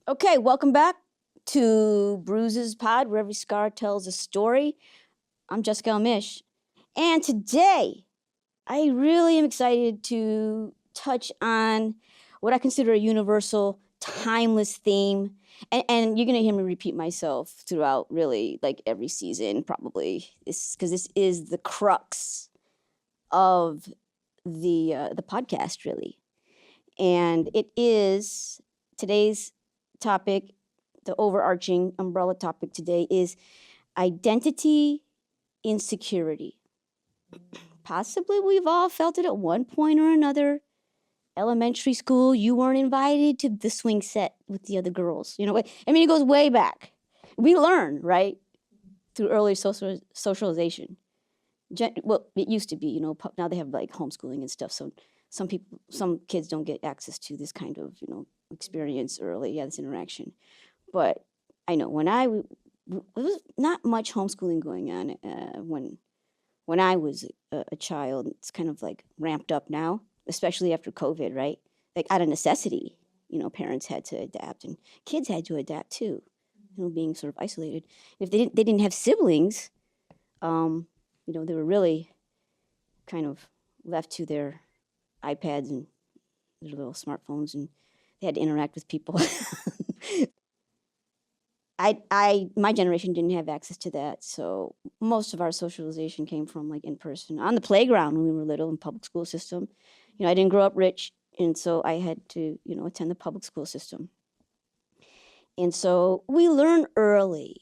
Okay, welcome back to Bruises Pod, where every scar tells a story. I'm Jessica Almish, and today I really am excited to touch on what I consider a universal, timeless theme. And you're gonna hear me repeat myself throughout, really, like every season, probably, because this is the crux of the podcast, really. And it is today's topic. The overarching umbrella topic today is identity insecurity. Possibly we've all felt it at one point or another. Elementary school, you weren't invited to the swing set with the other girls. You know, I mean, it goes way back. We learn, right, through early socialization. Well, it used to be, you know, now they have like homeschooling and stuff. So some kids don't get access to this kind of, experience early, this interaction. But I know there was not much homeschooling going on when I was a child. It's kind of like ramped up now, especially after COVID, right? Like out of necessity, parents had to adapt and kids had to adapt too, being sort of isolated. If they didn't have siblings, they were really kind of left to their iPads and their little smartphones, and they had to interact with people. My generation didn't have access to that, so most of our socialization came from like in person on the playground when we were little in public school system. I didn't grow up rich, and so I had to attend the public school system. And so we learn early.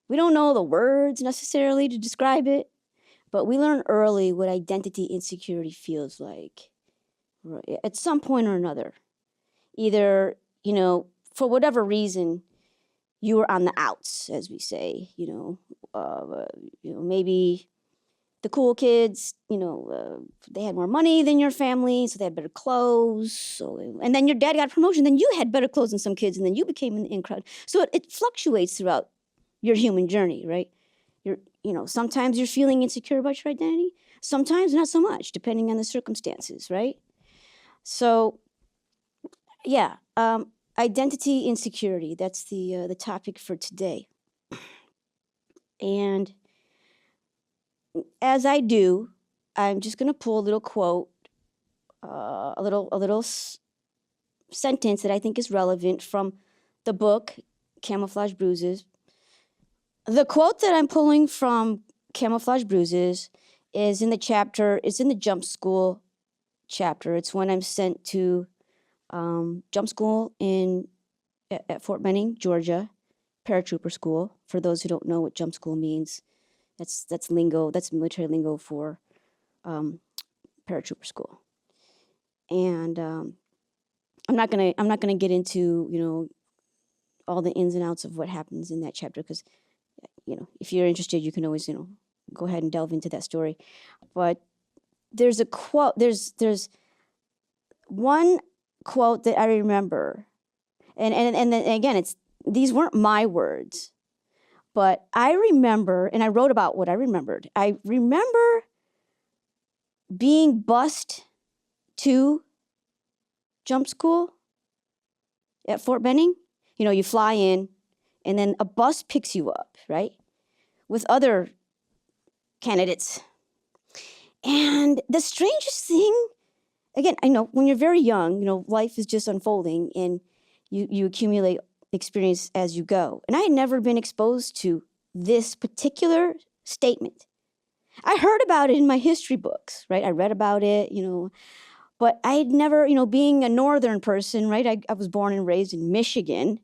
We don't know the words necessarily to describe it, but we learn early what identity insecurity feels like at some point or another. Either, for whatever reason, you were on the outs, as we say, maybe the cool kids, they had more money than your family, so they had better clothes. And then your dad got a promotion, then you had better clothes than some kids, and then you became in the in crowd. So it fluctuates throughout your human journey, right? Sometimes you're feeling insecure about your identity, sometimes not so much, depending on the circumstances, right? So, yeah, identity insecurity, that's the topic for today. And as I do, I'm just going to pull a little quote, a little sentence that I think is relevant from the book, Camouflage Bruises. The quote that I'm pulling from Camouflage Bruises is in the jump school chapter. It's when I'm sent to jump school at Fort Benning, Georgia, paratrooper school. For those who don't know what jump school means, that's lingo. That's military lingo for paratrooper school. And I'm not gonna get into all the ins and outs of what happens in that chapter, because if you're interested, you can always go ahead and delve into that story. But there's a quote. There's one quote that I remember, and then again, these weren't my words, but I remember, and I wrote about what I remembered. I remember being bused to jump school at Fort Benning. You fly in, and then a bus picks you up, right, with other candidates. And the strangest thing, again, I know when you're very young, life is just unfolding, and you accumulate experience as you go. And I had never been exposed to this particular statement. I heard about it in my history books, right? I read about it, but I had never, being a northern person, right? I was born and raised in Michigan.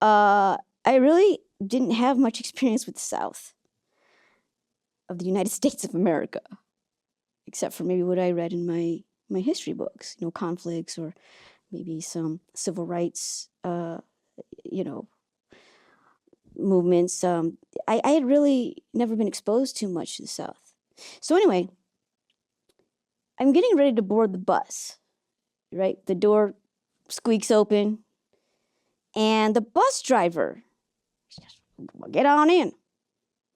I really didn't have much experience with the South of the United States of America, except for maybe what I read in my history books, conflicts or maybe some civil rights, movements. I had really never been exposed too much to the South. So anyway, I'm getting ready to board the bus, right? The door squeaks open, and the bus driver says, "Get on in."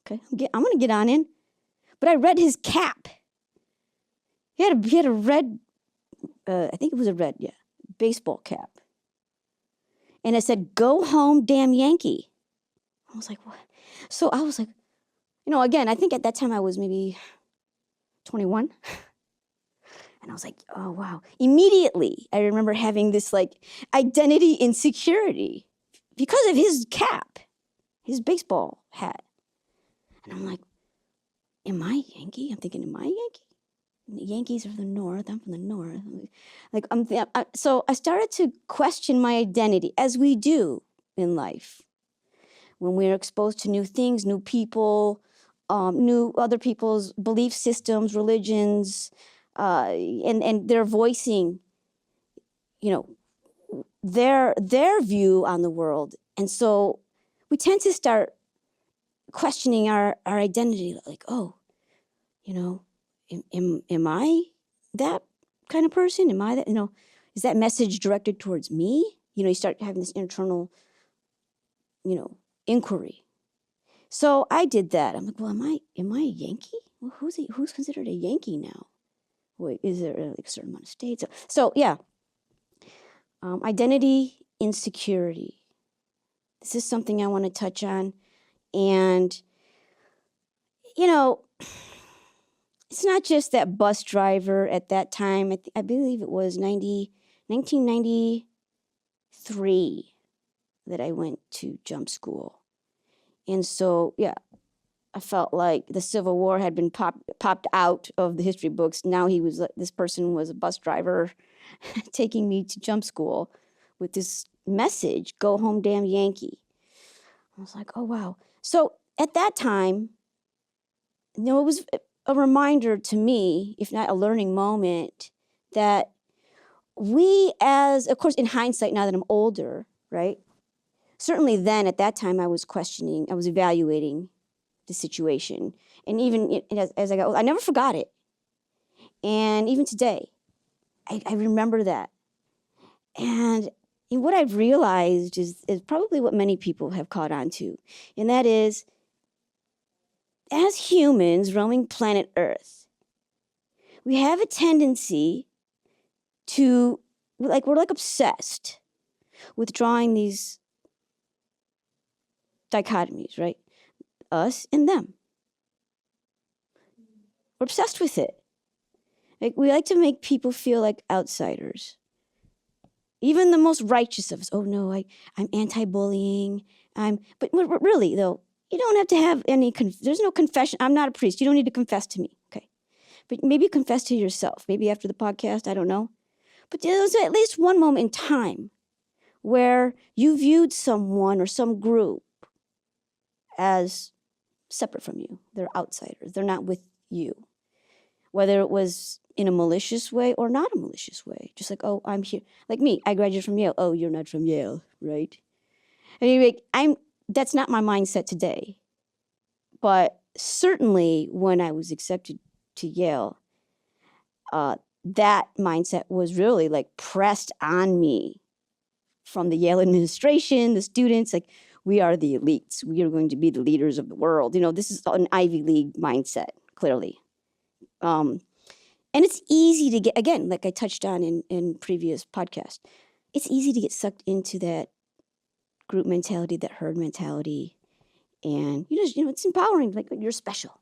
Okay, I'm going to get on in. But I read his cap. He had a red, I think it was a red, baseball cap. and it said, "Go home, damn Yankee." I was like, what? So I was like, again, I think at that time I was maybe 21. And I was like, oh, wow. Immediately, I remember having this like identity insecurity because of his cap, his baseball hat. And I'm like, am I Yankee? I'm thinking, am I Yankee? The Yankees are from the North. I'm from the North. So I started to question my identity, as we do in life. When we're exposed to new things, new people, new other people's belief systems, religions, and they're voicing, their view on the world. And so we tend to start questioning our identity, like, oh, am I that kind of person? Am I that, is that message directed towards me? You start having this internal, inquiry. So I did that. I'm like, well, am I a Yankee? Well, who's considered a Yankee now? Wait, is there like a certain amount of states? So yeah, identity insecurity. This is something I want to touch on. And, it's not just that bus driver at that time. I believe it was 1993 that I went to jump school. And so, yeah, I felt like the Civil War had been popped out of the history books. Now this person was a bus driver taking me to jump school with this message, "Go home, damn Yankee." I was like, oh, wow. So at that time, it was a reminder to me, if not a learning moment, that we of course, in hindsight, now that I'm older, right? Certainly then, at that time, I was evaluating the situation. And even as I got older, I never forgot it. And even today, I remember that. And what I've realized is probably what many people have caught on to. And that is, as humans roaming planet Earth, we have a tendency to, we're obsessed with drawing these dichotomies, right? Us and them. We're obsessed with it. We like to make people feel like outsiders. Even the most righteous of us. Oh no, I'm anti-bullying. But really though, you don't have to have any. There's no confession. I'm not a priest. You don't need to confess to me, okay? But maybe confess to yourself. Maybe after the podcast. I don't know. But there's at least one moment in time where you viewed someone or some group as separate from you. They're outsiders. They're not with you. Whether it was in a malicious way or not a malicious way. Just like, oh, I'm here. Like me, I graduated from Yale. Oh, you're not from Yale, right? I mean, that's not my mindset today. But certainly when I was accepted to Yale, that mindset was really pressed on me from the Yale administration, the students, we are the elites. We are going to be the leaders of the world. This is an Ivy League mindset, clearly. And it's easy to get, again, like I touched on in previous podcasts, it's easy to get sucked into that group mentality, that herd mentality. And, it's empowering, you're special,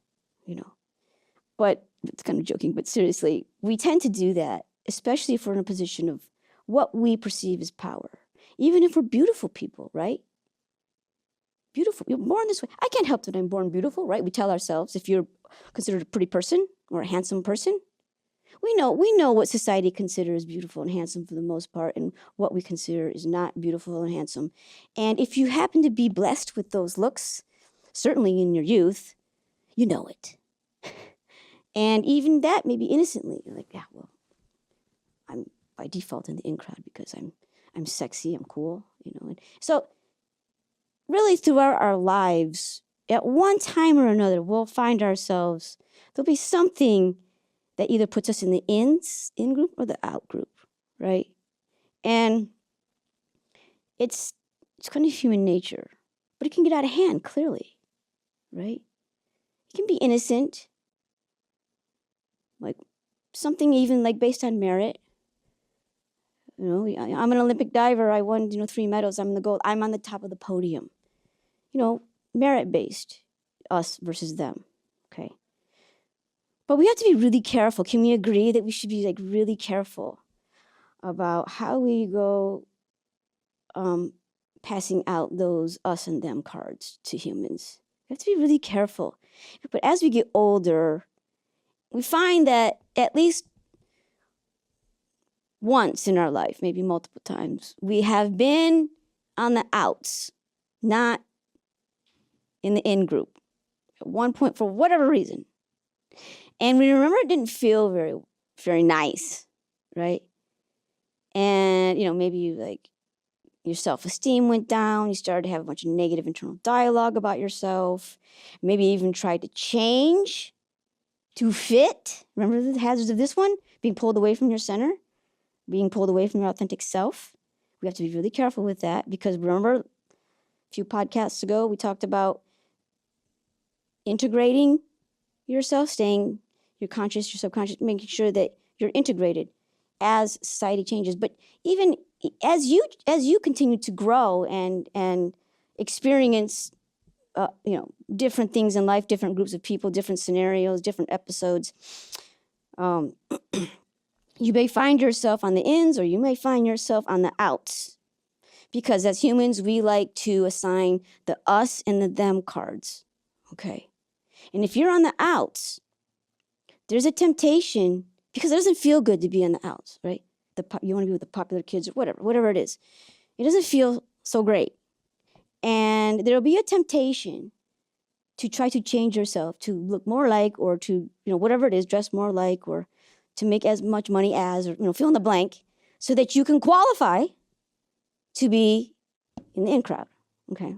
But it's kind of joking, but seriously, we tend to do that, especially if we're in a position of what we perceive as power. Even if we're beautiful people, right? Beautiful. You're born this way. I can't help that I'm born beautiful, right? We tell ourselves, if you're considered a pretty person or a handsome person, we know what society considers beautiful and handsome for the most part, and what we consider is not beautiful and handsome. And if you happen to be blessed with those looks, certainly in your youth, you know it. And even that, maybe innocently, you're like, yeah, well, I'm by default in the in crowd because I'm sexy, I'm cool, And so really throughout our lives, at one time or another, we'll find ourselves, there'll be something that either puts us in the in group or the out group, right? And it's kind of human nature, but it can get out of hand, clearly, right? It can be innocent, like something even based on merit. I'm an Olympic diver. I won, 3 medals. I'm the gold. I'm on the top of the podium. Merit-based, us versus them, okay? But we have to be really careful. Can we agree that we should be really careful about how we go passing out those us and them cards to humans? We have to be really careful. But as we get older, we find that at least once in our life, maybe multiple times, we have been on the outs, not in the in group at one point for whatever reason. And we remember it didn't feel very, very nice, right? And, maybe your self-esteem went down. You started to have a bunch of negative internal dialogue about yourself. Maybe even tried to change to fit. Remember the hazards of this one? Being pulled away from your center, being pulled away from your authentic self. We have to be really careful with that because remember a few podcasts ago, we talked about integrating yourself, staying your conscious, your subconscious, making sure that you're integrated as society changes. But even as you continue to grow and experience different things in life, different groups of people, different scenarios, different episodes, you may find yourself on the ins or you may find yourself on the outs. Because as humans, we like to assign the us and the them cards, okay? And if you're on the outs, there's a temptation, because it doesn't feel good to be on the outs, right? You want to be with the popular kids or whatever it is. It doesn't feel so great. And there'll be a temptation to try to change yourself, to look more like, or to, whatever it is, dress more like, or to make as much money as, or, fill in the blank, so that you can qualify to be in the in crowd, okay?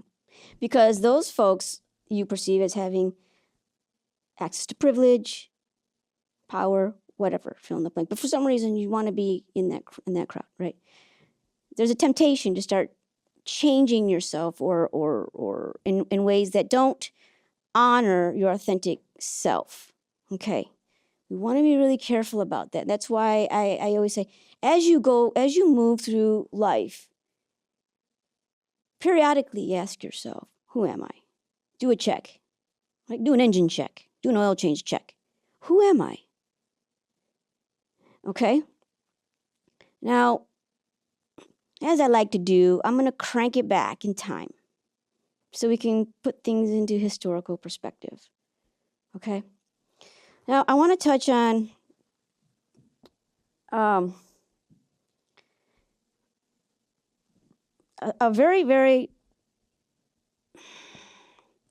Because those folks you perceive as having access to privilege, power, whatever, fill in the blank. But for some reason, you want to be in that crowd, right? There's a temptation to start changing yourself or in ways that don't honor your authentic self, okay? We want to be really careful about that. That's why I always say, as you move through life, periodically ask yourself, who am I? Do a check. Like do an engine check. Do an oil change check. Who am I? Okay? Now, as I like to do, I'm going to crank it back in time so we can put things into historical perspective. Okay? Now, I want to touch on a very, very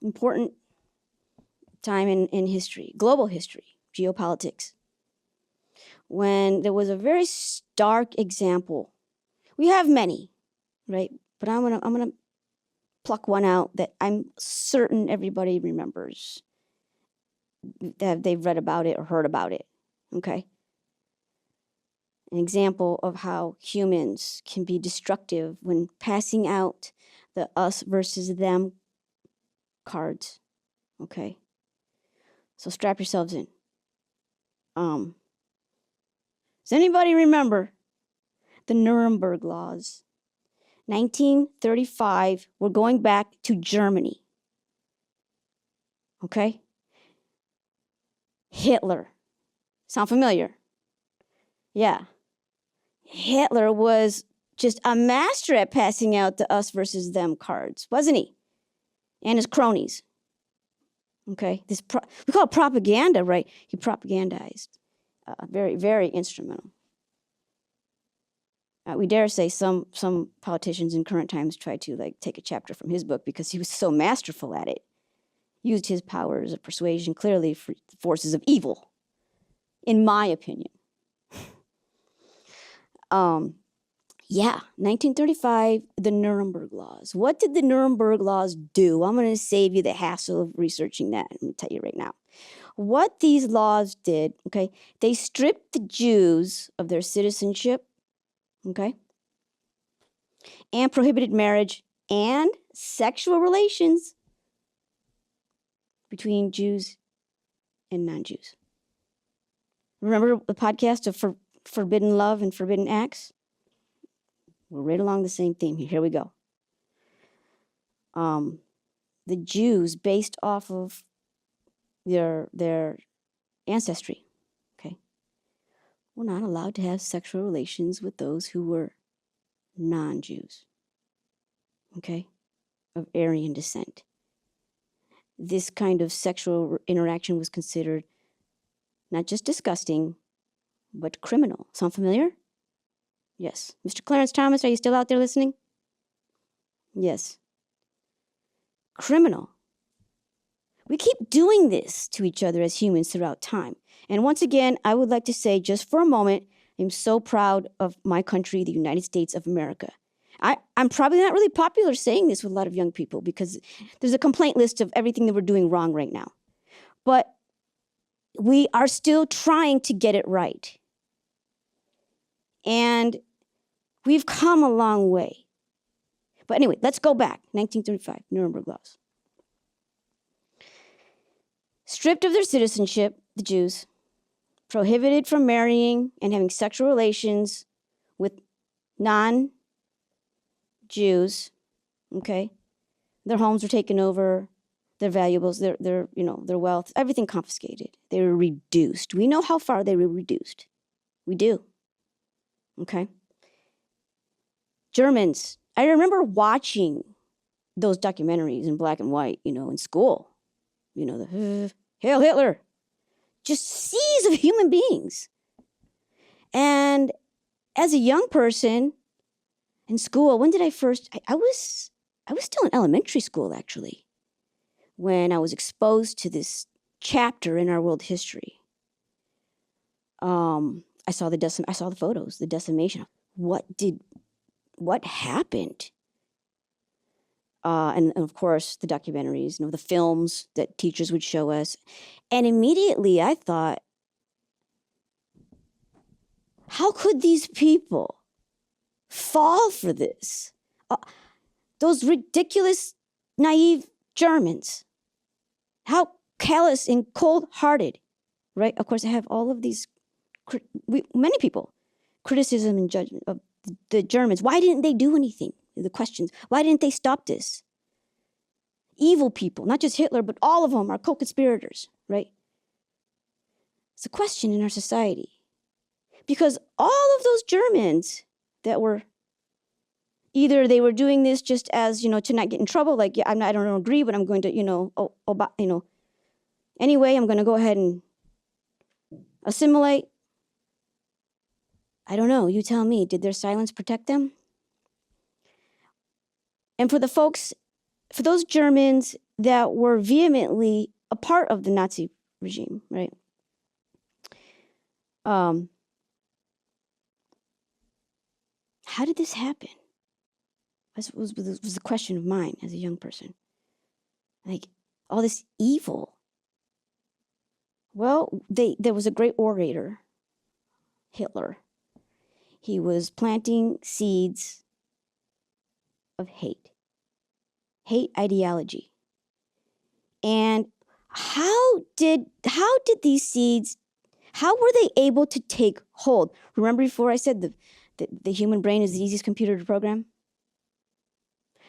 important time in history, global history, geopolitics, when there was a very stark example. We have many, right? But I'm gonna pluck one out that I'm certain everybody remembers, that they've read about it or heard about it, okay? An example of how humans can be destructive when passing out the us versus them cards, okay? So strap yourselves in. Does anybody remember the Nuremberg laws? 1935, we're going back to Germany, okay? Hitler. Sound familiar? Yeah. Hitler was just a master at passing out the us versus them cards, wasn't he? And his cronies. Okay? We call it propaganda, right? He propagandized. Very, very instrumental. We dare say some politicians in current times try to take a chapter from his book because he was so masterful at it. Used his powers of persuasion clearly for the forces of evil, in my opinion. 1935, the Nuremberg laws. What did the Nuremberg laws do? I'm going to save you the hassle of researching that. I'm going to tell you right now. What these laws did, okay, they stripped the Jews of their citizenship, okay, and prohibited marriage and sexual relations between Jews and non-Jews. Remember the podcast of Forbidden Love and Forbidden Acts? We're right along the same theme here. Here we go. The Jews, based off of their ancestry, okay, were not allowed to have sexual relations with those who were non-Jews, okay, of Aryan descent. This kind of sexual interaction was considered not just disgusting, but criminal. Sound familiar? Yes. Mr. Clarence Thomas, are you still out there listening? Yes. Criminal. We keep doing this to each other as humans throughout time. And once again, I would like to say just for a moment, I'm so proud of my country, the United States of America. I'm probably not really popular saying this with a lot of young people because there's a complaint list of everything that we're doing wrong right now. But we are still trying to get it right. And we've come a long way. But anyway, let's go back. 1935, Nuremberg laws. Stripped of their citizenship, the Jews, prohibited from marrying and having sexual relations with non-Jews, okay? Their homes were taken over, their valuables, their wealth, everything confiscated. They were reduced. We know how far they were reduced. We do, okay? Germans, I remember watching those documentaries in black and white, in school. The Hail Hitler. Just seas of human beings. And as a young person in school, when did I first, I was still in elementary school, actually, when I was exposed to this chapter in our world history. I saw the photos, the decimation. What happened? And of course, the documentaries, the films that teachers would show us. And immediately I thought, how could these people fall for this? Those ridiculous, naive Germans. How callous and cold-hearted, right? Of course, I have all of these, many people, criticism and judgment of the Germans. Why didn't they do anything? The questions. Why didn't they stop this? Evil people, not just Hitler, but all of them are co-conspirators, right? It's a question in our society. Because all of those Germans that were, either they were doing this just as, to not get in trouble, like, yeah, I don't agree, but I'm going to, anyway, I'm going to go ahead and assimilate. I don't know, you tell me, did their silence protect them? And for those Germans that were vehemently a part of the Nazi regime, right? How did this happen? This was the question of mine as a young person. Like, all this evil. Well, there was a great orator, Hitler. He was planting seeds of hate ideology. And how did these seeds, how were they able to take hold? Remember before I said the human brain is the easiest computer to program?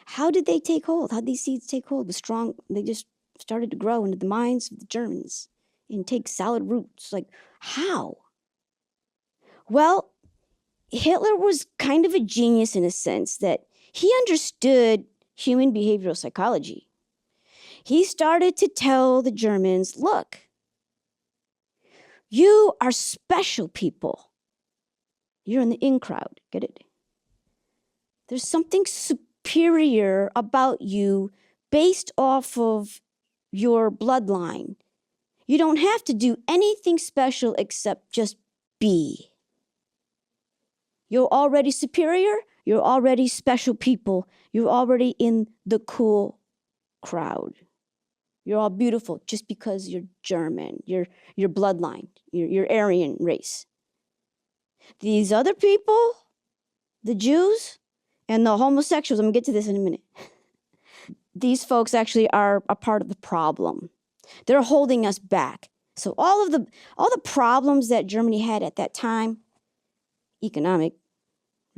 How did they take hold? How did these seeds take hold? They just started to grow into the minds of the Germans and take solid roots. Like, how? Well, Hitler was kind of a genius in a sense that he understood human behavioral psychology. He started to tell the Germans, look, you are special people. You're in the in crowd, get it? There's something superior about you based off of your bloodline. You don't have to do anything special except just be. You're already superior. You're already special people. You're already in the cool crowd. You're all beautiful just because you're German, your bloodline, your Aryan race. These other people, the Jews and the homosexuals, I'm going to get to this in a minute. These folks actually are a part of the problem. They're holding us back. So all the problems that Germany had at that time, economic,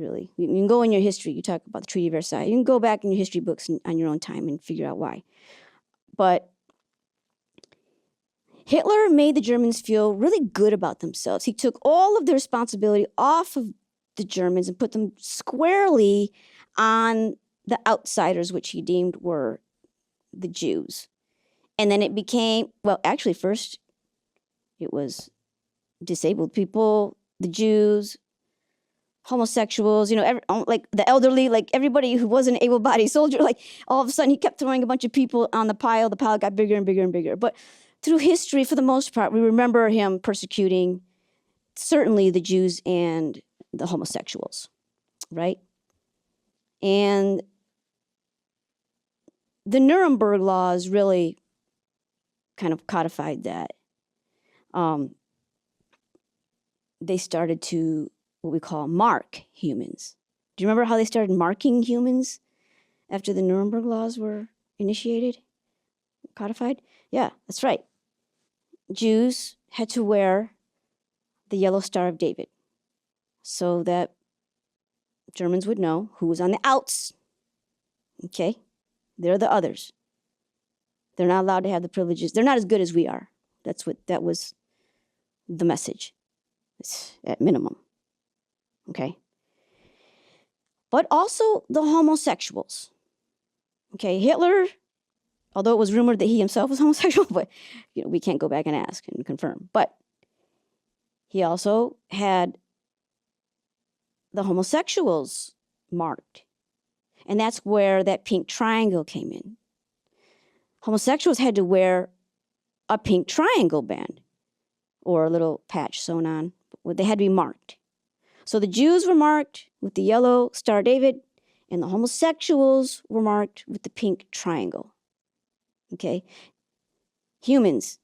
really. You can go in your history. You talk about the Treaty of Versailles. You can go back in your history books on your own time and figure out why. But Hitler made the Germans feel really good about themselves. He took all of the responsibility off of the Germans and put them squarely on the outsiders, which he deemed were the Jews. And then it became, well, actually, first it was disabled people, the Jews, homosexuals, like the elderly, like everybody who was an able-bodied soldier. Like all of a sudden he kept throwing a bunch of people on the pile. The pile got bigger and bigger and bigger. But through history, for the most part, we remember him persecuting certainly the Jews and the homosexuals, right? And the Nuremberg laws really kind of codified that. They started to, what we call, mark humans. Do you remember how they started marking humans after the Nuremberg laws were initiated, codified? Yeah, that's right. Jews had to wear the yellow Star of David so that Germans would know who was on the outs. Okay? They're the others. They're not allowed to have the privileges. They're not as good as we are. That was the message. It's at minimum. Okay? But also the homosexuals. Okay, Hitler, although it was rumored that he himself was homosexual, but we can't go back and ask and confirm. But he also had the homosexuals marked. And that's where that pink triangle came in. Homosexuals had to wear a pink triangle band or a little patch sewn on. They had to be marked. So the Jews were marked with the yellow Star of David, and the homosexuals were marked with the pink triangle. Okay? Humans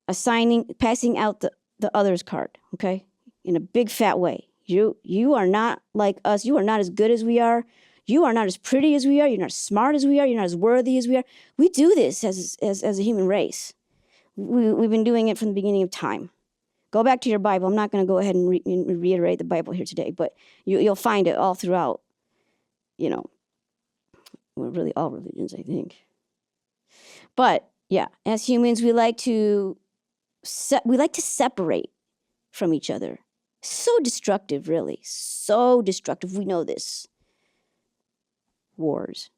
passing out the others card, okay? In a big fat way. You are not like us. You are not as good as we are. You are not as pretty as we are. You're not as smart as we are. You're not as worthy as we are. We do this as a human race. We've been doing it from the beginning of time. Go back to your Bible. I'm not going to go ahead and reiterate the Bible here today, but you'll find it all throughout, really all religions, I think. But yeah, as humans, we like to separate from each other. So destructive, really. So destructive. We know this. Wars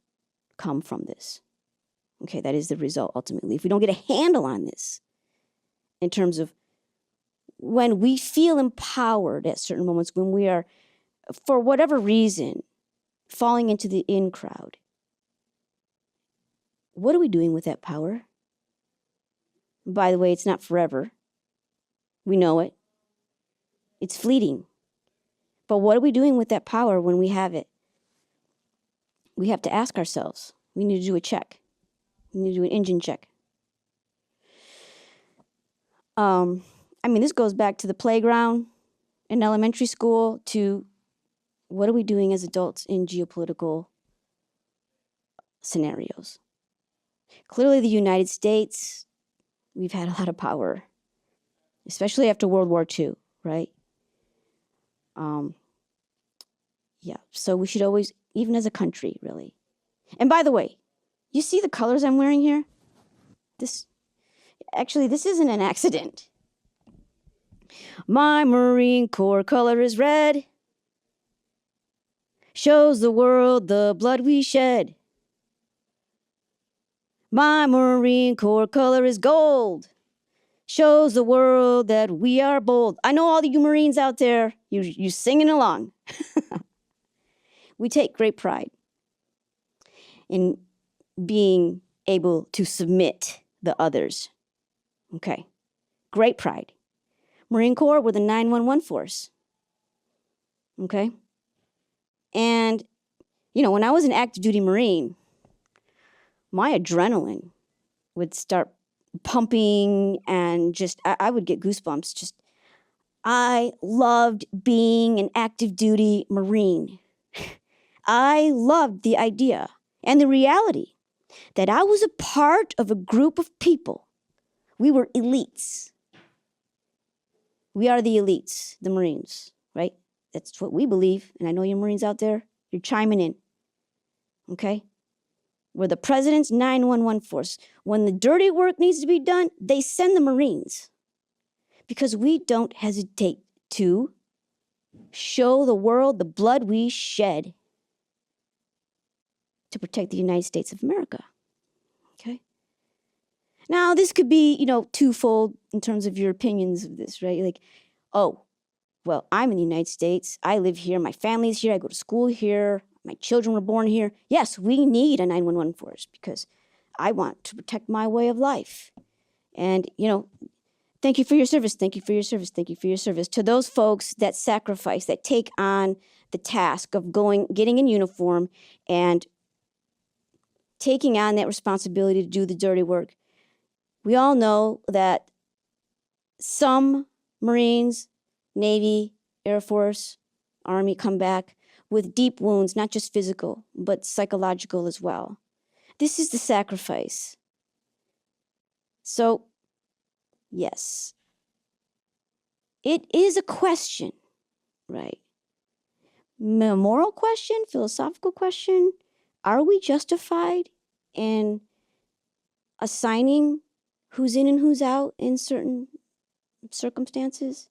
come from this. Okay, that is the result ultimately. If we don't get a handle on this, in terms of when we feel empowered at certain moments, when we are, for whatever reason, falling into the in crowd, what are we doing with that power? By the way, it's not forever. We know it. It's fleeting. But what are we doing with that power when we have it? We have to ask ourselves. We need to do a check. We need to do an engine check. This goes back to the playground in elementary school, to what are we doing as adults in geopolitical scenarios? Clearly, the United States, we've had a lot of power, especially after World War II, right? So we should always, even as a country, really. And by the way, you see the colors I'm wearing here? This isn't an accident. My Marine Corps color is red. Shows the world the blood we shed. My Marine Corps color is gold. Shows the world that we are bold. I know all of you Marines out there, you singing along. We take great pride in being able to submit the others. Okay, great pride. Marine Corps were the 911 force. Okay? And, when I was an active duty Marine, my adrenaline would start pumping and I would get goosebumps. I loved being an active duty Marine. I loved the idea and the reality that I was a part of a group of people. We were elites. We are the elites, the Marines, right? That's what we believe. And I know you Marines out there, you're chiming in. Okay? We're the president's 911 force. When the dirty work needs to be done, they send the Marines. Because we don't hesitate to show the world the blood we shed to protect the United States of America. Okay? Now, this could be, twofold in terms of your opinions of this, right? Like, oh, well, I'm in the United States. I live here. My family's here. I go to school here. My children were born here. Yes, we need a 911 force because I want to protect my way of life. And, thank you for your service. Thank you for your service. Thank you for your service. To those folks that sacrifice, that take on the task of getting in uniform and taking on that responsibility to do the dirty work. We all know that some Marines, Navy, Air Force, Army come back with deep wounds, not just physical, but psychological as well. This is the sacrifice. So, yes, it is a question, right? A moral question, philosophical question. Are we justified in assigning who's in and who's out in certain circumstances?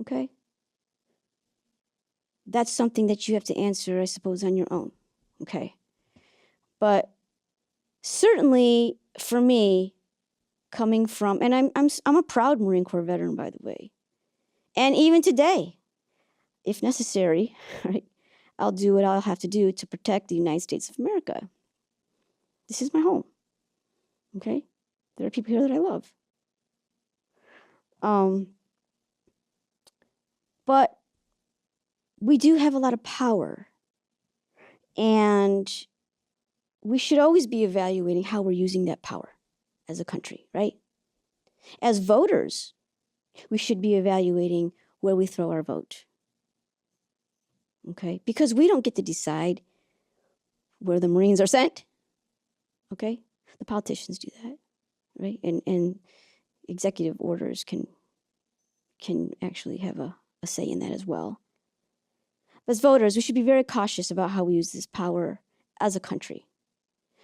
Okay? That's something that you have to answer, I suppose, on your own. Okay? But certainly for me, coming from, and I'm a proud Marine Corps veteran, by the way. And even today, if necessary, right, I'll do what I'll have to do to protect the United States of America. This is my home. Okay? There are people here that I love. But we do have a lot of power. And we should always be evaluating how we're using that power as a country, right? As voters, we should be evaluating where we throw our vote. Okay? Because we don't get to decide where the Marines are sent. Okay? The politicians do that, right? And executive orders can actually have a say in that as well. As voters, we should be very cautious about how we use this power as a country.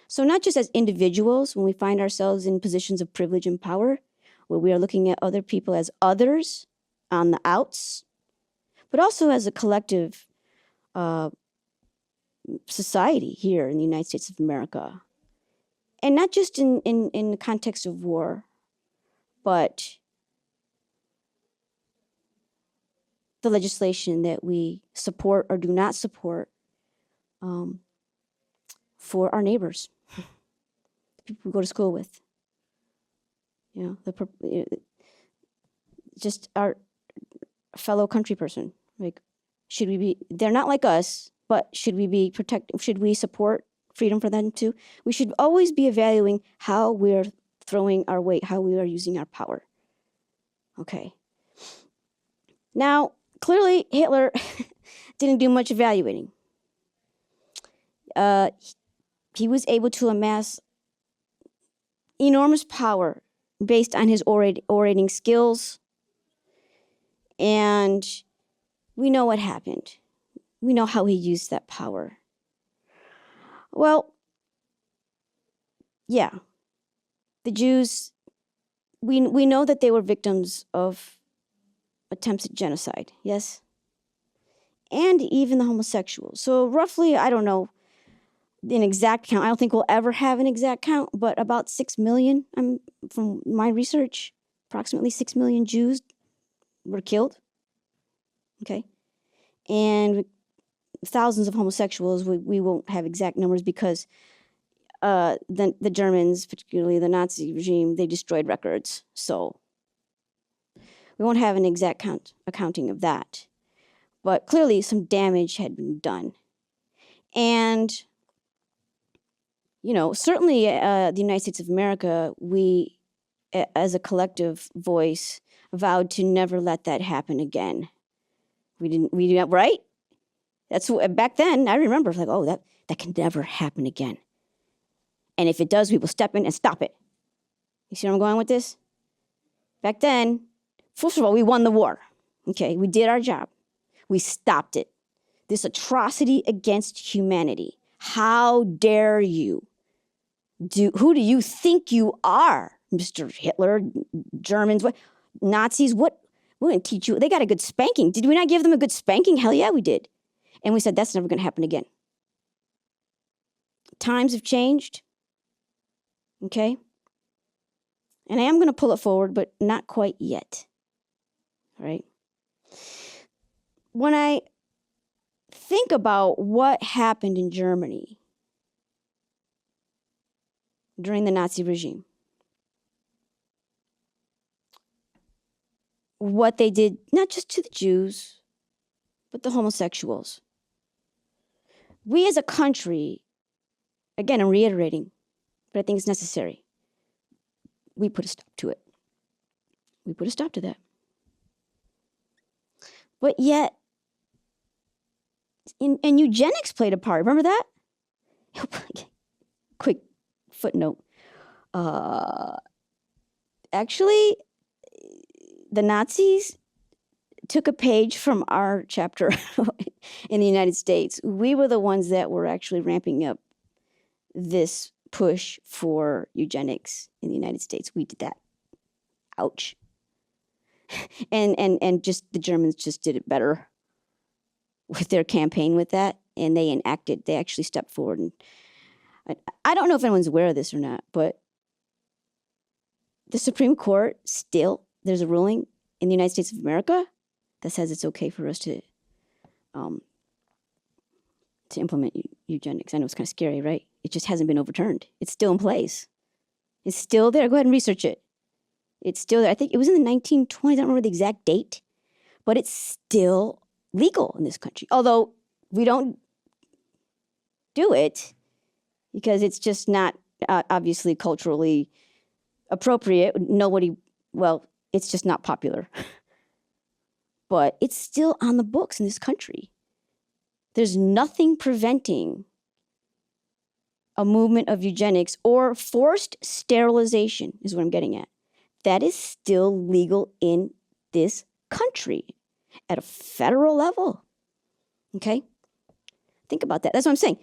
So not just as individuals, when we find ourselves in positions of privilege and power, where we are looking at other people as others on the outs, but also as a collective society here in the United States of America. And not just in the context of war, but the legislation that we support or do not support for our neighbors, the people we go to school with, just our fellow country person. Like, should we be? They're not like us, but should we be should we support freedom for them too? We should always be evaluating how we're throwing our weight, how we are using our power. Okay. Now, clearly, Hitler didn't do much evaluating. He was able to amass enormous power based on his orating skills. And we know what happened. We know how he used that power. Well, yeah, the Jews, we know that they were victims of attempts at genocide, yes? And even the homosexuals. So roughly, I don't know an exact count. I don't think we'll ever have an exact count, but about 6 million, from my research, approximately 6 million Jews were killed. Okay? And thousands of homosexuals, we won't have exact numbers because the Germans, particularly the Nazi regime, they destroyed records. So we won't have an exact accounting of that. But clearly some damage had been done. And, certainly the United States of America, we, as a collective voice, vowed to never let that happen again. We didn't, right? That's what, back then, I remember, like, oh, that can never happen again. And if it does, we will step in and stop it. You see where I'm going with this? Back then, first of all, we won the war. Okay, we did our job. We stopped it. This atrocity against humanity. How dare you? Who do you think you are, Mr. Hitler, Germans, what, Nazis? What? We're going to teach you. They got a good spanking. Did we not give them a good spanking? Hell yeah, we did. And we said, that's never going to happen again. Times have changed. Okay? And I am going to pull it forward, but not quite yet. All right? When I think about what happened in Germany during the Nazi regime, what they did, not just to the Jews, but the homosexuals. We as a country, again, I'm reiterating, but I think it's necessary. We put a stop to it. We put a stop to that. But yet, and eugenics played a part. Remember that? Quick footnote. Actually, the Nazis took a page from our chapter in the United States. We were the ones that were actually ramping up this push for eugenics in the United States. We did that. Ouch. And just the Germans just did it better with their campaign with that, and they actually stepped forward. And I don't know if anyone's aware of this or not, but the Supreme Court still, there's a ruling in the United States of America that says it's okay for us to implement eugenics. I know it's kind of scary, right? It just hasn't been overturned. It's still in place. It's still there. Go ahead and research it. It's still there. I think it was in the 1920s. I don't remember the exact date, but it's still legal in this country. Although we don't do it because it's just not obviously culturally appropriate. It's just not popular. But it's still on the books in this country. There's nothing preventing a movement of eugenics or forced sterilization, is what I'm getting at. That is still legal in this country at a federal level. Okay? Think about that. That's what I'm saying.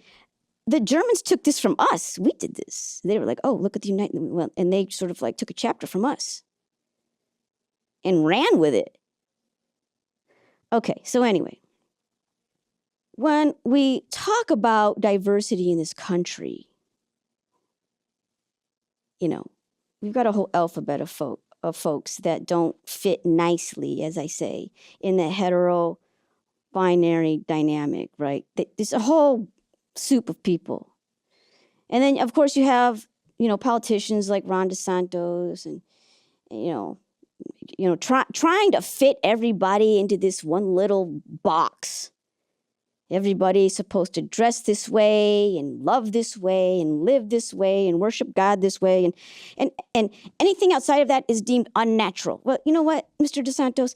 The Germans took this from us. We did this. They were like, oh, look at the United, and they sort of like took a chapter from us and ran with it. Okay, so anyway, when we talk about diversity in this country, we've got a whole alphabet of folks that don't fit nicely, as I say, in the hetero binary dynamic, right? There's a whole soup of people. And then, of course, you have, politicians like Ron DeSantis and, trying to fit everybody into this one little box. Everybody's supposed to dress this way and love this way and live this way and worship God this way. And anything outside of that is deemed unnatural. Well, you know what, Mr. DeSantis?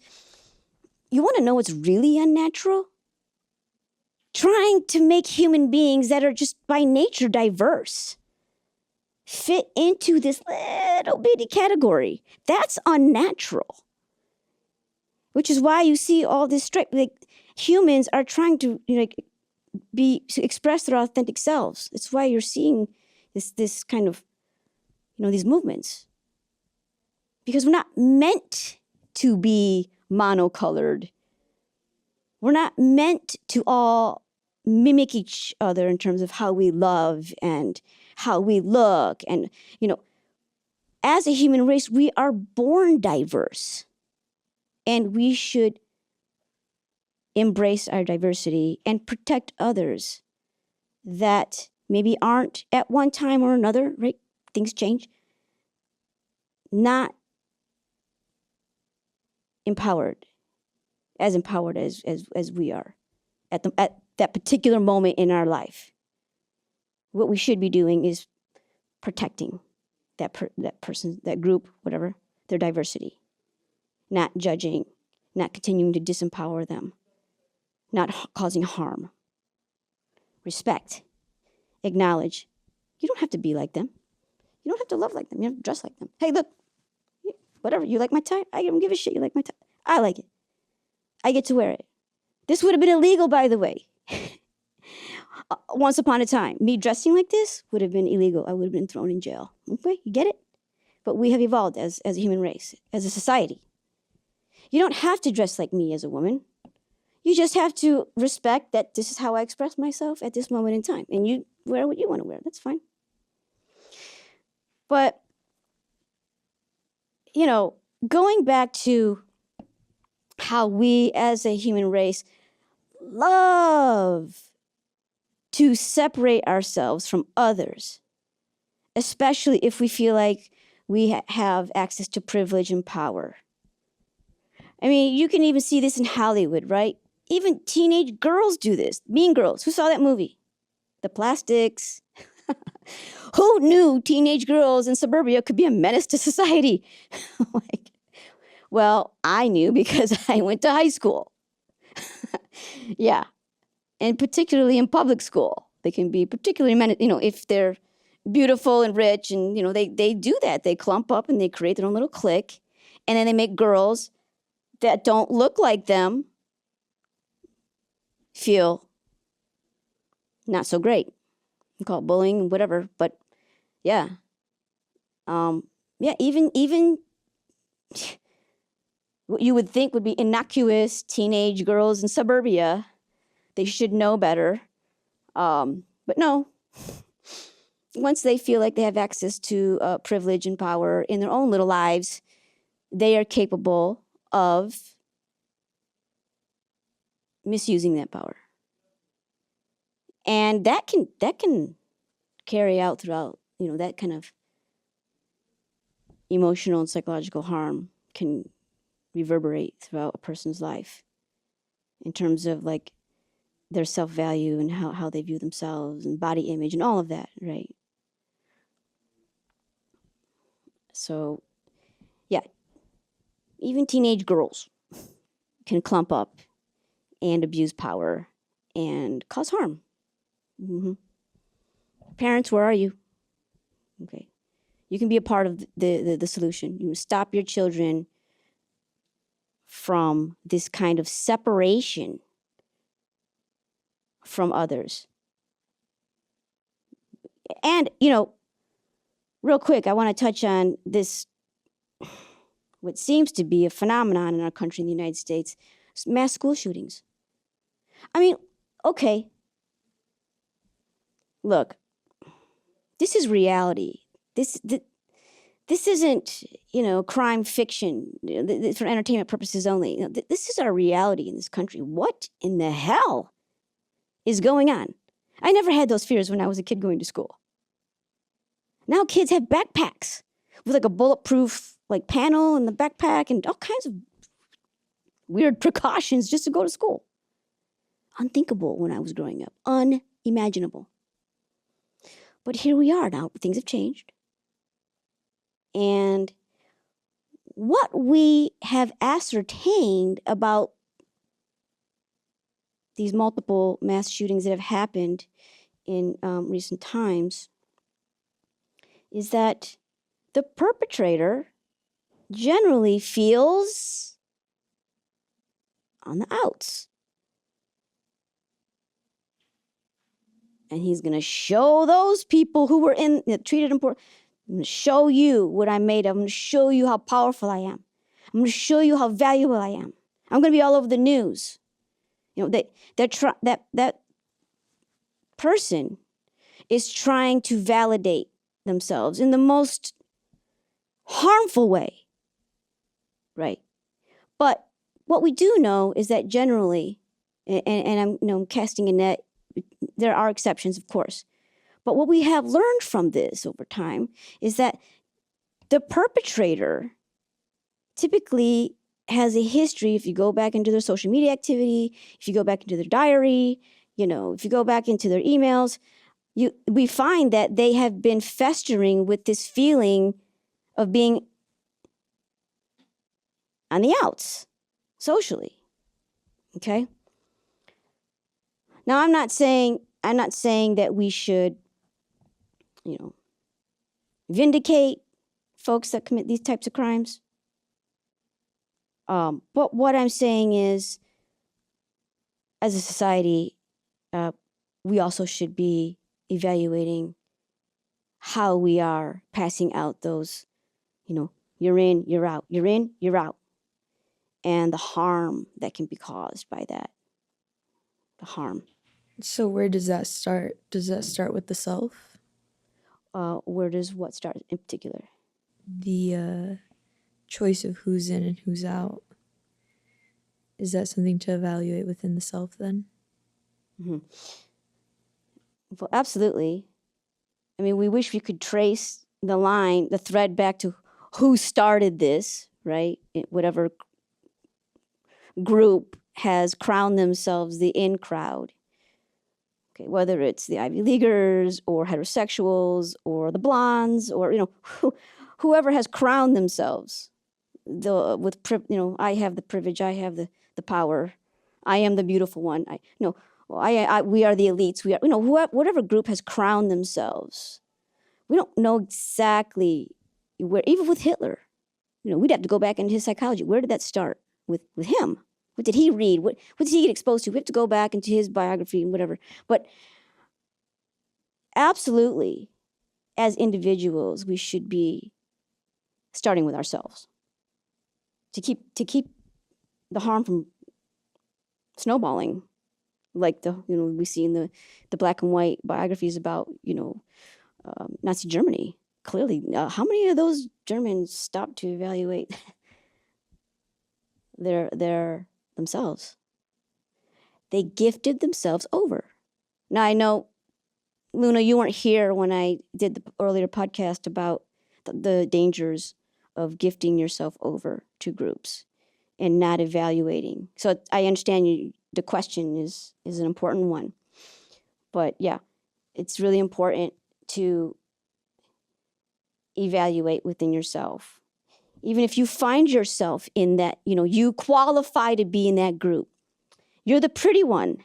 You want to know what's really unnatural? Trying to make human beings that are just by nature diverse fit into this little bitty category. That's unnatural. Which is why you see all this stripe. Like, humans are trying to express their authentic selves. It's why you're seeing this kind of, these movements. Because we're not meant to be monocolored. We're not meant to all mimic each other in terms of how we love and how we look. And, as a human race, we are born diverse. And we should embrace our diversity and protect others that maybe aren't at one time or another, right? Things change. Not empowered as we are at that particular moment in our life. What we should be doing is protecting that person, that group, whatever, their diversity. Not judging, not continuing to disempower them. Not causing harm. Respect. Acknowledge. You don't have to be like them. You don't have to love like them. You don't have to dress like them. Hey, look, whatever. You like my tie? I don't give a shit. You like my tie? I like it. I get to wear it. This would have been illegal, by the way. Once upon a time, me dressing like this would have been illegal. I would have been thrown in jail. Okay, you get it? But we have evolved as a human race, as a society. You don't have to dress like me as a woman. You just have to respect that this is how I express myself at this moment in time. And you wear what you want to wear. That's fine. But, you know, going back to how we as a human race love to separate ourselves from others, especially if we feel like we have access to privilege and power. I mean, you can even see this in Hollywood, right? Even teenage girls do this. Mean Girls. Who saw that movie? The Plastics. Who knew teenage girls in suburbia could be a menace to society? Well, I knew because I went to high school. Yeah. And particularly in public school. They can be particularly, if they're beautiful and rich and, they do that. They clump up and they create their own little clique. And then they make girls that don't look like them feel not so great. We call it bullying and whatever, but yeah. Even what you would think would be innocuous teenage girls in suburbia, they should know better. But no, once they feel like they have access to privilege and power in their own little lives, they are capable of misusing that power. And that can carry out throughout, that kind of emotional and psychological harm can reverberate throughout a person's life in terms of like their self-value and how they view themselves and body image and all of that, right? So, yeah, even teenage girls can clump up and abuse power and cause harm. Mm-hmm. Parents, where are you? Okay. You can be a part of the solution. You stop your children from this kind of separation from others. And, real quick, I want to touch on this, what seems to be a phenomenon in our country, in the United States, mass school shootings. I mean, okay, look, this is reality. This isn't, crime fiction for entertainment purposes only. This is our reality in this country. What in the hell is going on? I never had those fears when I was a kid going to school. Now kids have backpacks with like a bulletproof like panel in the backpack and all kinds of weird precautions just to go to school. Unthinkable when I was growing up. Unimaginable. But here we are now. Things have changed. And what we have ascertained about these multiple mass shootings that have happened in recent times is that the perpetrator generally feels on the outs. And he's going to show those people who were treated him poor. I'm going to show you what I'm made of. I'm going to show you how powerful I am. I'm going to show you how valuable I am. I'm going to be all over the news. That person is trying to validate themselves in the most harmful way, right? But what we do know is that generally, and I'm casting a net, there are exceptions, of course, but what we have learned from this over time is that the perpetrator typically has a history. If you go back into their social media activity, if you go back into their diary, if you go back into their emails, we find that they have been festering with this feeling of being on the outs socially. Okay? Now I'm not saying that we should, vindicate folks that commit these types of crimes. But what I'm saying is as a society, we also should be evaluating how we are passing out those, you're in, you're out, you're in, you're out, and the harm that can be caused by that. The harm. So where does that start? Does that start with the self? Where does what start in particular? The choice of who's in and who's out. Is that something to evaluate within the self then? Mm-hmm. Well, absolutely. I mean, we wish we could trace the thread back to who started this, right? Whatever group has crowned themselves the in crowd. Okay, whether it's the Ivy Leaguers or heterosexuals or the blondes or, whoever has crowned themselves I have the privilege, I have the power, I am the beautiful one. We are the elites. We are, whatever group has crowned themselves. We don't know exactly where, even with Hitler, we'd have to go back into his psychology. Where did that start with him? What did he read? What did he get exposed to? We have to go back into his biography and whatever. But absolutely, as individuals, we should be starting with ourselves to keep the harm from snowballing, like we see in the black and white biographies about Nazi Germany. Clearly, how many of those Germans stopped to evaluate their themselves? They gifted themselves over. Now I know, Luna, you weren't here when I did the earlier podcast about the dangers of gifting yourself over to groups and not evaluating. So I understand the question is an important one. But yeah, it's really important to evaluate within yourself. Even if you find yourself in that, you qualify to be in that group. You're the pretty one.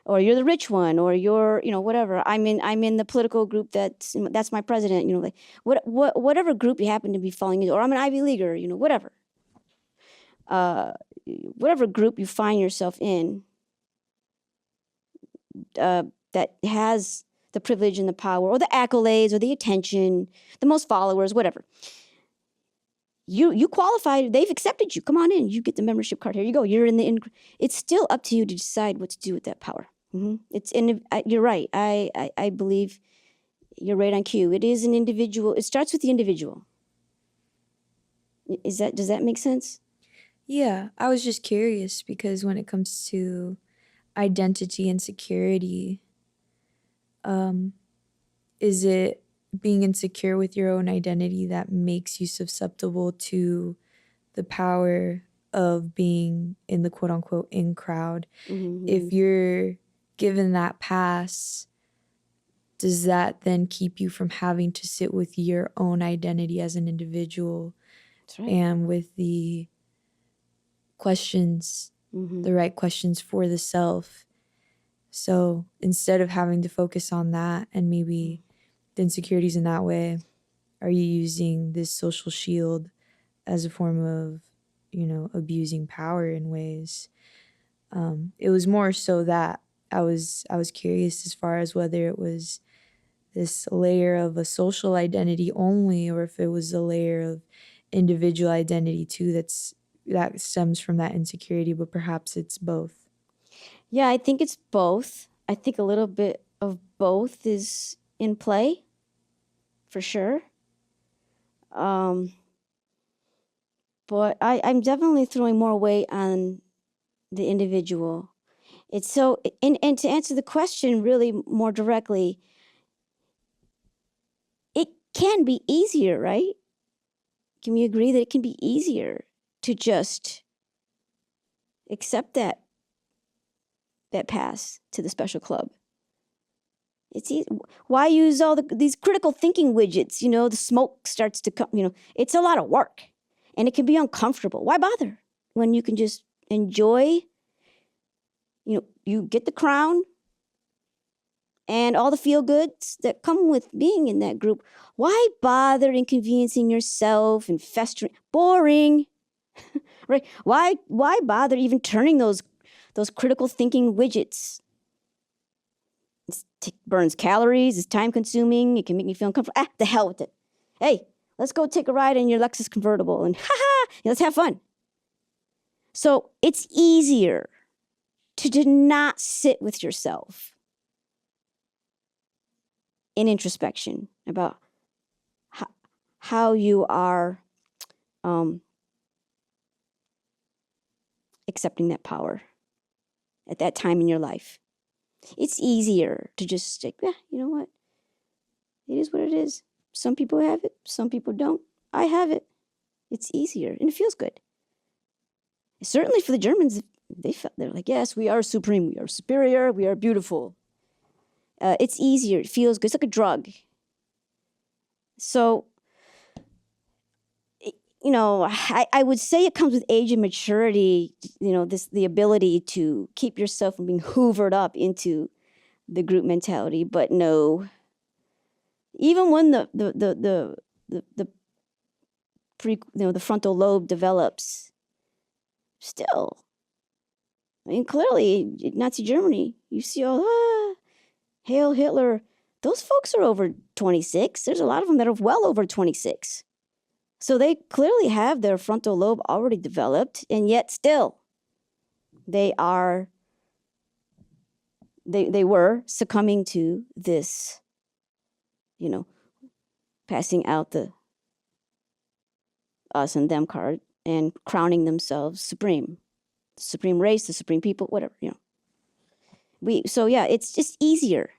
Or you're the rich one, or you're, whatever. I'm in the political group that's my president, like whatever group you happen to be falling into, or I'm an Ivy Leaguer, whatever. Whatever group you find yourself in that has the privilege and the power, or the accolades, or the attention, the most followers, whatever. You qualify. They've accepted you. Come on in. You get the membership card. Here you go. You're in the. It's still up to you to decide what to do with that power. Mm-hmm. You're right. I believe you're right on cue. It is an individual. It starts with the individual. Does that make sense? Yeah, I was just curious because when it comes to identity and security, is it being insecure with your own identity that makes you susceptible to the power of being in the quote unquote in crowd? Mm-hmm. If you're given that pass, does that then keep you from having to sit with your own identity as an individual? That's right. And with the questions, mm-hmm. the right questions for the self? So instead of having to focus on that and maybe the insecurities in that way, are you using this social shield as a form of, abusing power in ways? It was more so that I was curious as far as whether it was this layer of a social identity only, or if it was a layer of individual identity too that stems from that insecurity, but perhaps it's both. Yeah, I think it's both. I think a little bit of both is in play, for sure. But I'm definitely throwing more weight on the individual. It's so, and to answer the question really more directly, it can be easier, right? Can we agree that it can be easier to just accept that pass to the special club? It's easy. Why use all these critical thinking widgets? The smoke starts to come. It's a lot of work, and it can be uncomfortable. Why bother when you can just enjoy? You get the crown and all the feel goods that come with being in that group. Why bother inconveniencing yourself and festering? Boring, right? Why bother even turning those those critical thinking widgets. It burns calories, it's time consuming, it can make me feel uncomfortable. The hell with it. Hey, let's go take a ride in your Lexus convertible and let's have fun. So it's easier to not sit with yourself in introspection about how you are accepting that power at that time in your life. It's easier to just stick, you know what? It is what it is. Some people have it, some people don't. I have it. It's easier and it feels good. Certainly for the Germans, they're like, yes, we are supreme, we are superior, we are beautiful. It's easier, it feels good. It's like a drug. So, you know, I would say it comes with age and maturity, you know, the ability to keep yourself from being hoovered up into the group mentality. But no, even when the frontal lobe develops, still, I mean, clearly, Nazi Germany, you see all, Hail Hitler, those folks are over 26. There's a lot of them that are well over 26. So they clearly have their frontal lobe already developed, and yet still, they were succumbing to this, you know, passing out the us and them card and crowning themselves supreme race, the supreme people, whatever, you know. So yeah, it's just easier.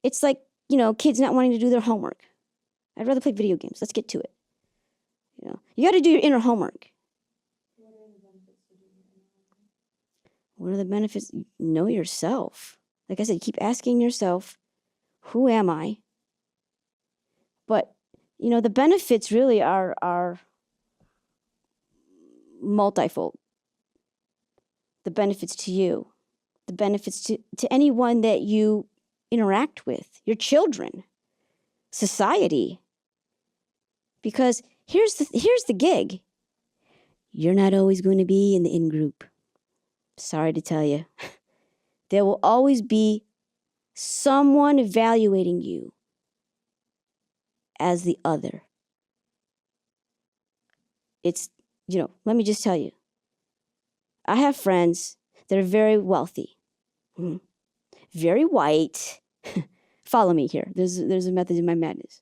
It's like, you know, kids not wanting to do their homework. I'd rather play video games. Let's get to it. You know, you got to do your inner homework. What are the benefits? Know yourself. Like I said, keep asking yourself, who am I? But, you know, the benefits really are multifold. The benefits to you, the benefits to anyone that you interact with, your children, society. Because here's the gig. You're not always going to be in the in-group. Sorry to tell you. There will always be someone evaluating you as the other. It's, you know, let me just tell you. I have friends that are very wealthy, very white. Follow me here. There's a method in my madness.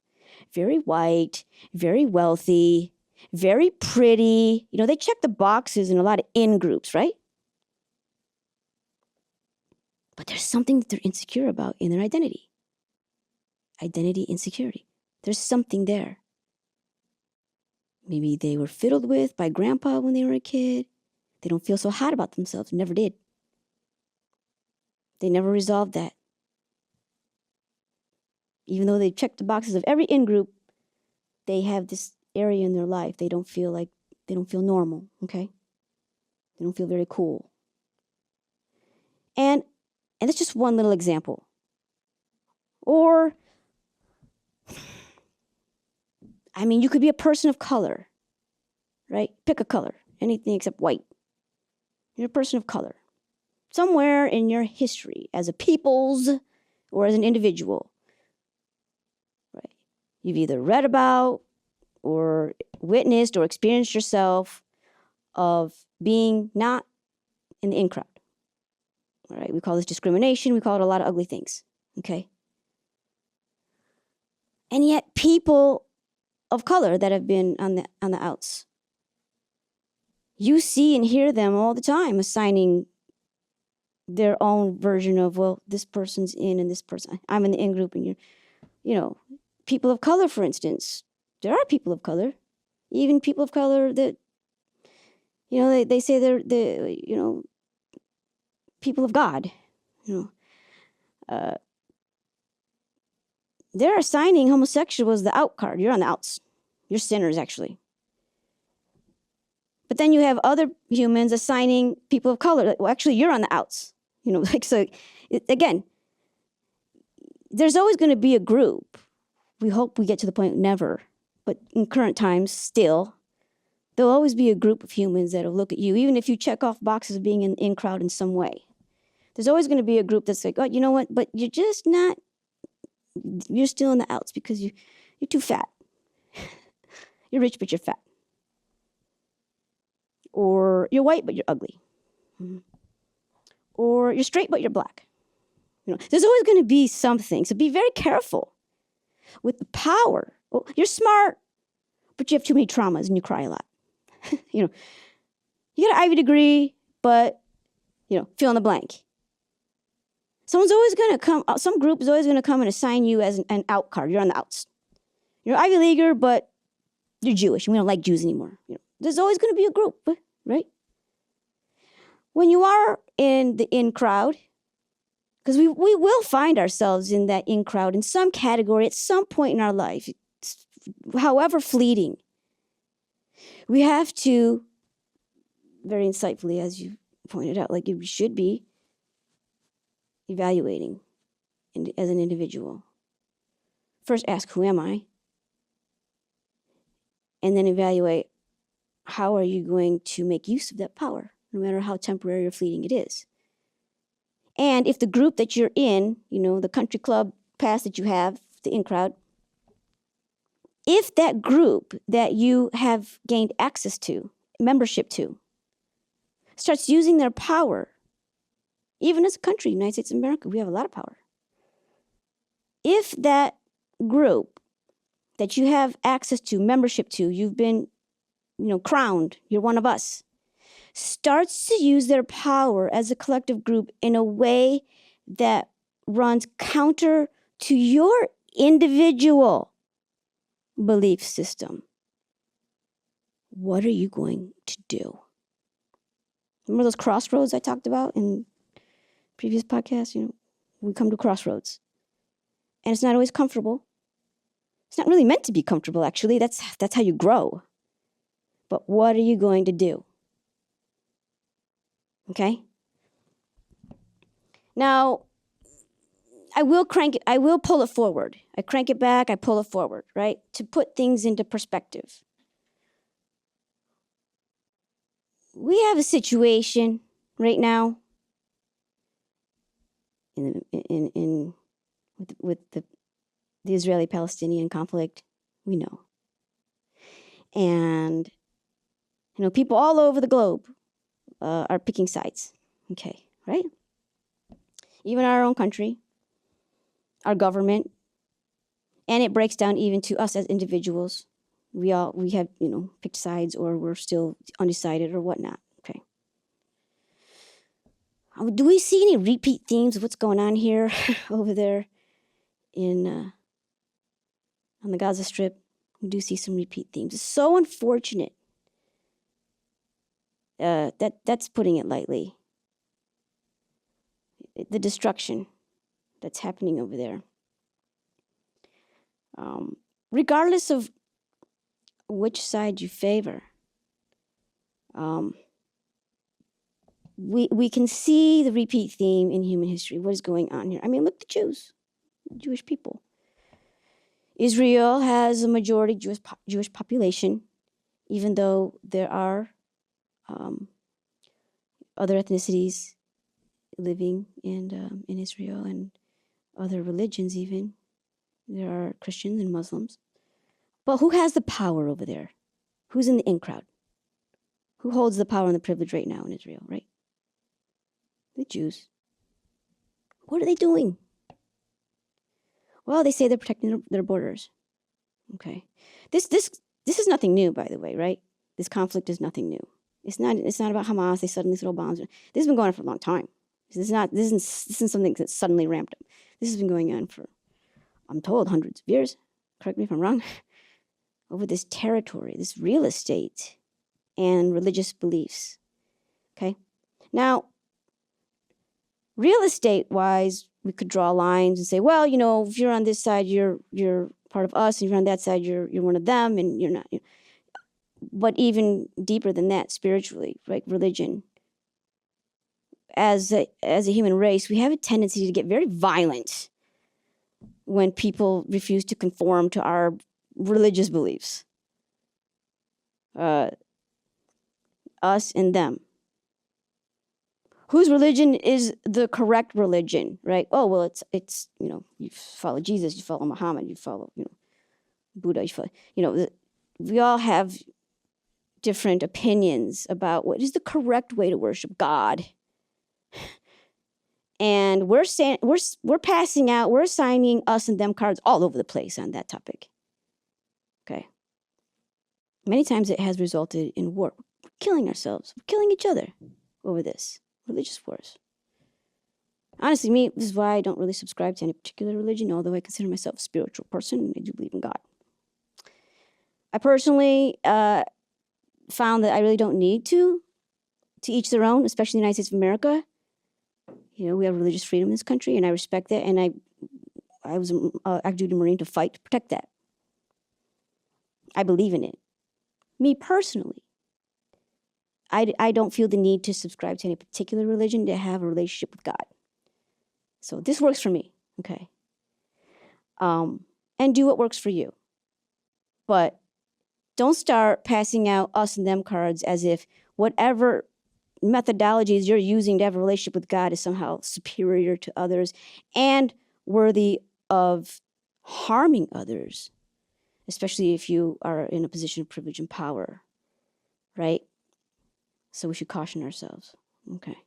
Very white, very wealthy, very pretty. You know, they check the boxes in a lot of in-groups, right? But there's something that they're insecure about in their identity. Identity insecurity. There's something there. Maybe they were fiddled with by grandpa when they were a kid. They don't feel so hot about themselves. Never did. They never resolved that. Even though they checked the boxes of every in-group, they have this area in their life. They don't feel normal, okay? They don't feel very cool. And that's just one little example. Or, I mean, you could be a person of color, right? Pick a color, anything except white. You're a person of color. Somewhere in your history, as a people's or as an individual, right? You've either read about or witnessed or experienced yourself of being not in the in crowd. All right, we call this discrimination. We call it a lot of ugly things, okay? And yet people of color that have been on the outs, you see and hear them all the time assigning their own version of, well, this person's in and this person, I'm in the in group and you're, you know, people of color, for instance. There are people of color, even people of color that, you know, they say they're you know, people of God, you know. They're assigning homosexuals the out card. You're on the outs. You're sinners, actually. But then you have other humans assigning people of color, well, actually, you're on the outs. You know, like, so, again, there's always going to be a group. We hope we get to the point, never, but in current times, still, There'll always be a group of humans that'll look at you, even if you check off boxes of being in crowd in some way. There's always going to be a group that's like, oh, you know what? But you're just not. You're still in the outs because you're too fat. You're rich, but you're fat. Or you're white, but you're ugly. Or you're straight, but you're black. There's always going to be something. So be very careful with the power. Well, you're smart, but you have too many traumas and you cry a lot. You got an Ivy degree, but fill in the blank. Someone's always going to come. Some group is always going to come and assign you as an out card. You're on the outs. You're an Ivy leaguer, but you're Jewish, and we don't like Jews anymore. There's always going to be a group, right? When you are in the in crowd, because we will find ourselves in that in crowd in some category at some point in our life, however fleeting. We have to, very insightfully, as you pointed out, like you should be evaluating as an individual. First, ask, who am I? And then evaluate, how are you going to make use of that power, no matter how temporary or fleeting it is. And if the group that you're in, the country club pass that you have, the in crowd, if that group that you have gained access to, membership to, starts using their power, even as a country, United States of America, we have a lot of power. If that group that you have access to, membership to, you've been, crowned, you're one of us, starts to use their power as a collective group in a way that runs counter to your individual belief system, what are you going to do? Remember those crossroads I talked about in previous podcasts? We come to crossroads. And it's not always comfortable. It's not really meant to be comfortable, actually. That's how you grow. But what are you going to do? Okay? Now, I will pull it forward. I crank it back, I pull it forward, right? To put things into perspective. We have a situation right now with the Israeli-Palestinian conflict. We know. And, people all over the globe are picking sides. Okay, right? Even our own country, our government, and it breaks down even to us as individuals. We have, picked sides, or we're still undecided or whatnot. Okay. Do we see any repeat themes of what's going on here over there on the Gaza Strip? We do see some repeat themes. It's so unfortunate. That's putting it lightly. The destruction that's happening over there. Regardless of which side you favor, we can see the repeat theme in human history. What is going on here? I mean, look at the Jews, Jewish people. Israel has a majority Jewish population, even though there are other ethnicities living in Israel and other religions even. There are Christians and Muslims. But who has the power over there? Who's in the in crowd? Who holds the power and the privilege right now in Israel, right? The Jews. What are they doing? Well, they say they're protecting their borders. Okay. This is nothing new, by the way, right? This conflict is nothing new. It's not about Hamas. They suddenly throw bombs. This has been going on for a long time. This isn't something that's suddenly ramped up. This has been going on for, I'm told, hundreds of years. Correct me if I'm wrong. Over this territory, this real estate, and religious beliefs. Okay? Now, real estate-wise, we could draw lines and say, well, if you're on this side, you're part of us, and if you're on that side, you're one of them, and you're not. But even deeper than that, spiritually, right? Religion. As a human race, we have a tendency to get very violent when people refuse to conform to our religious beliefs. us and them. Whose religion is the correct religion, right? Oh, well, it's you follow Jesus, you follow Muhammad, you follow, Buddha, you follow, we all have different opinions about what is the correct way to worship God. And we're assigning us and them cards all over the place on that topic. Okay. Many times it has resulted in war. We're killing ourselves. We're killing each other over this. Religious wars. Honestly, this is why I don't really subscribe to any particular religion, although I consider myself a spiritual person and I do believe in God. I personally found that I really don't need to each their own, especially in the United States of America. We have religious freedom in this country, and I respect that, and I was an active duty Marine to fight to protect that. I believe in it. Me personally, I don't feel the need to subscribe to any particular religion to have a relationship with God. So this works for me, okay? And do what works for you. But don't start passing out us and them cards as if whatever methodologies you're using to have a relationship with God is somehow superior to others and worthy of harming others, especially if you are in a position of privilege and power, right? So we should caution ourselves. Okay.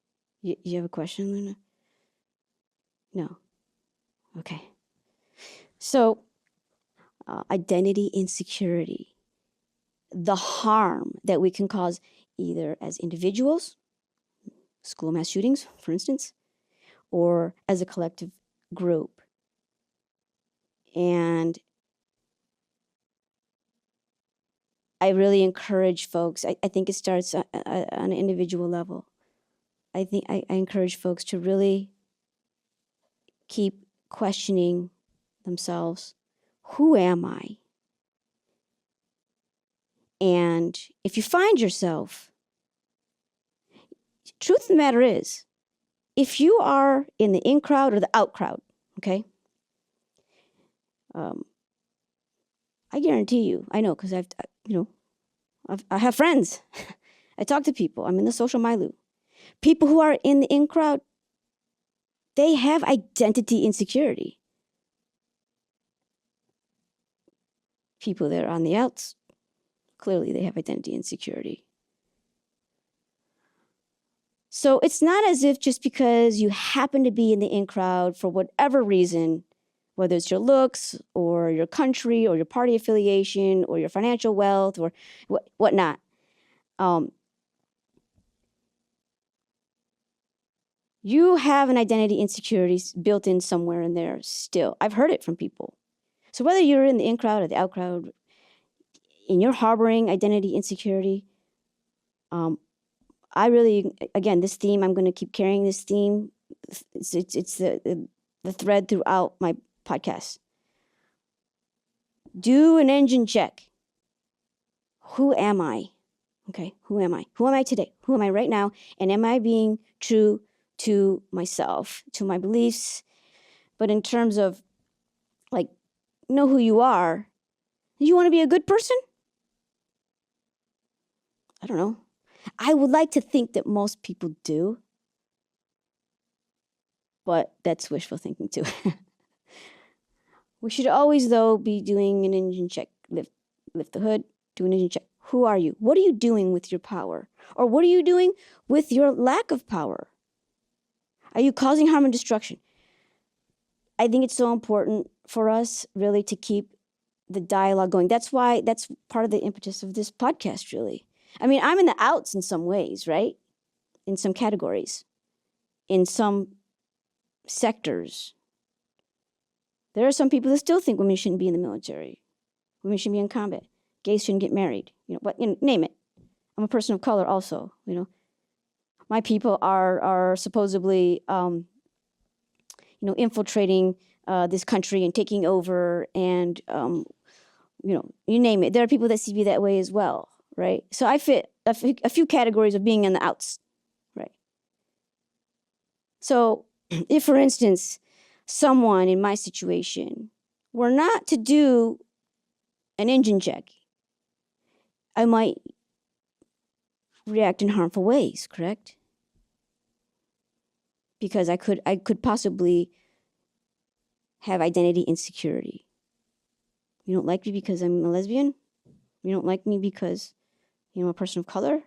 You have a question, Luna? No. Okay. So, identity insecurity, the harm that we can cause either as individuals, school mass shootings, for instance, or as a collective group. And I really encourage folks, I think it starts on an individual level. I encourage folks to really keep questioning themselves. Who am I? And if you find yourself, truth of the matter is, if you are in the in crowd or the out crowd, okay? I guarantee you, I know, because I have friends. I talk to people. I'm in the social milieu. People who are in the in crowd, they have identity insecurity. People that are on the outs, clearly they have identity insecurity. So it's not as if just because you happen to be in the in crowd for whatever reason, whether it's your looks or your country or your party affiliation or your financial wealth or whatnot, you have an identity insecurity built in somewhere in there still. I've heard it from people. So whether you're in the in crowd or the out crowd, and you're harboring identity insecurity, I really, again, this theme, I'm going to keep carrying this theme. It's the thread throughout my podcast. Do an engine check. Who am I? Okay, who am I? Who am I today? Who am I right now? And am I being true to myself, to my beliefs? But in terms of, know who you are. You want to be a good person? I don't know. I would like to think that most people do. But that's wishful thinking too. We should always, though, be doing an engine check. Lift the hood, do an engine check. Who are you? What are you doing with your power? Or what are you doing with your lack of power? Are you causing harm and destruction? I think it's so important for us really to keep the dialogue going. That's part of the impetus of this podcast, really. I mean, I'm in the outs in some ways, right? In some categories, in some sectors. There are some people that still think women shouldn't be in the military. Women shouldn't be in combat. Gays shouldn't get married. Name it. I'm a person of color also, My people are supposedly, infiltrating this country and taking over and, you name it. There are people that see me that way as well, right? So I fit a few categories of being in the outs, right? So if, for instance, someone in my situation were not to do an engine check, I might react in harmful ways, correct? Because I could possibly have identity insecurity. You don't like me because I'm a lesbian? You don't like me because, I'm a person of color?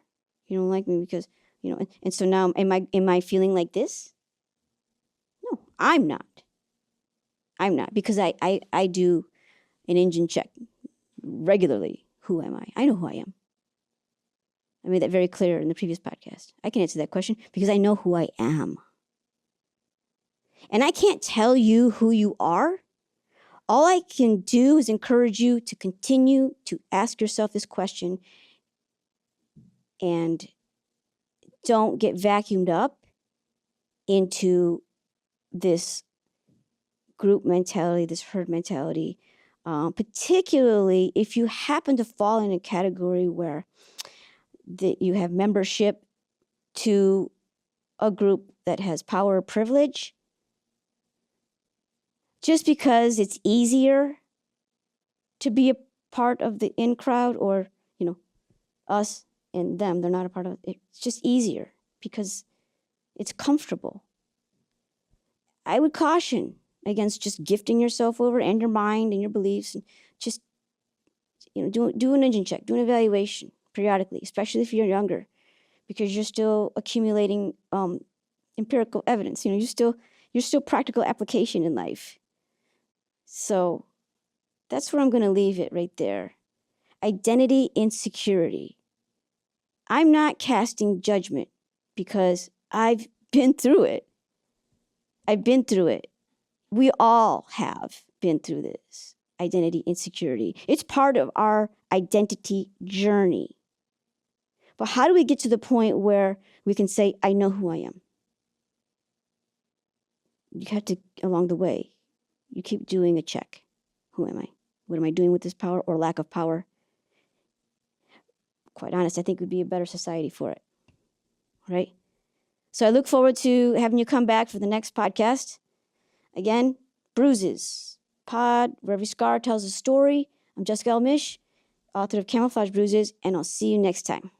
You don't like me because, and so now am I feeling like this? No, I'm not. I'm not, because I do an engine check regularly. Who am I? I know who I am. I made that very clear in the previous podcast. I can answer that question because I know who I am. And I can't tell you who you are. All I can do is encourage you to continue to ask yourself this question and don't get vacuumed up into this group mentality, this herd mentality, particularly if you happen to fall in a category where you have membership to a group that has power or privilege. Just because it's easier to be a part of the in crowd, or, us and them, they're not a part of it. It's just easier because it's comfortable. I would caution against just gifting yourself over and your mind and your beliefs, and just, do an engine check, do an evaluation periodically, especially if you're younger, because you're still accumulating empirical evidence. You're still practical application in life. So that's where I'm going to leave it right there. Identity insecurity. I'm not casting judgment because I've been through it. I've been through it. We all have been through this identity insecurity. It's part of our identity journey. But how do we get to the point where we can say, I know who I am? You have to, along the way, you keep doing a check. Who am I? What am I doing with this power or lack of power? Quite honest, I think we'd be a better society for it. Right? So I look forward to having you come back for the next podcast. Again, Bruises Pod, where every scar tells a story. I'm Jessica Elmish, author of Camouflage Bruises, and I'll see you next time.